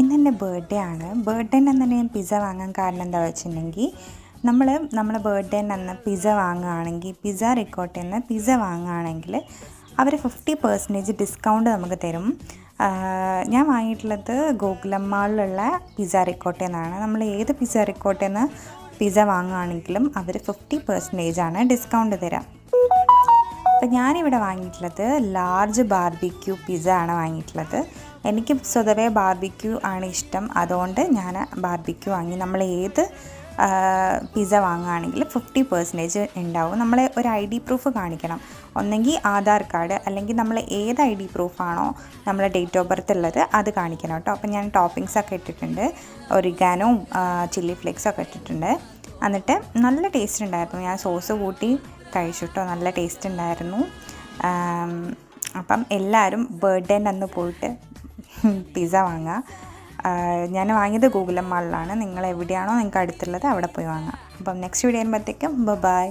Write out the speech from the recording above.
ഇന്നെൻ്റെ ബർത്ത്ഡേ ആണ്. ബർത്ത്ഡേൻ്റെ അന്ന് ഞാൻ പിസ്സ വാങ്ങാൻ കാരണം എന്താ വെച്ചിട്ടുണ്ടെങ്കിൽ നമ്മളെ ബർത്ത്ഡേൻ്റെ അന്ന് പിസ്സ വാങ്ങുകയാണെങ്കിൽ പിസ്സ റിക്കോട്ടയിൽ നിന്ന് പിസ്സ വാങ്ങുകയാണെങ്കിൽ അവർ 50% ഡിസ്കൗണ്ട് നമുക്ക് തരും. ഞാൻ വാങ്ങിയിട്ടുള്ളത് ഗോകുലം മാളിലുള്ള പിസ്സ റിക്കോട്ടയിൽ നിന്നാണ്. നമ്മൾ ഏത് പിസ്സ റിക്കോട്ടയിൽ നിന്ന് പിസ്സ വാങ്ങുകയാണെങ്കിലും അവർ 50% ഡിസ്കൗണ്ട് തരാം. അപ്പോൾ ഞാനിവിടെ വാങ്ങിയിട്ടുള്ളത് ലാർജ് ബാർബിക്യൂ പിസ്സ ആണ് വാങ്ങിയിട്ടുള്ളത്. എനിക്ക് സ്വതവേ ബാർബിക്യൂ ആണ് ഇഷ്ടം, അതുകൊണ്ട് ഞാൻ ബാർബിക്യൂ വാങ്ങി. നമ്മൾ ഏത് പിസ്സ വാങ്ങുകയാണെങ്കിൽ 50% ഉണ്ടാവും. നമ്മൾ ഒരു ID പ്രൂഫ് കാണിക്കണം, ഒന്നെങ്കിൽ ആധാർ കാർഡ് അല്ലെങ്കിൽ നമ്മൾ ഏത് ID പ്രൂഫാണോ നമ്മളെ ഡേറ്റ് ഓഫ് ബർത്ത് ഉള്ളത് അത് കാണിക്കണം കേട്ടോ. അപ്പോൾ ഞാൻ ടോപ്പിങ്സൊക്കെ ഇട്ടിട്ടുണ്ട്, ഒറിഗാനോയും ചില്ലി ഫ്ലേക്സൊക്കെ ഇട്ടിട്ടുണ്ട്. എന്നിട്ട് നല്ല ടേസ്റ്റ് ഉണ്ടായിരുന്നു. ഞാൻ സോസ് കൂട്ടി കഴിച്ചു കേട്ടോ, നല്ല ടേസ്റ്റ് ഉണ്ടായിരുന്നു. അപ്പം എല്ലാവരും ബർത്ത്ഡേൻ്റെ അന്ന് പോയിട്ട് പിസ്സ വാങ്ങുക. ഞാൻ വാങ്ങിയത് ഗോകുലം മാളിലാണ്. നിങ്ങൾ എവിടെയാണോ നിങ്ങൾക്ക് അടുത്തുള്ളത് അവിടെ പോയി വാങ്ങാം. അപ്പം നെക്സ്റ്റ് വീഡിയോ വരുമ്പോഴത്തേക്കും ബൈ.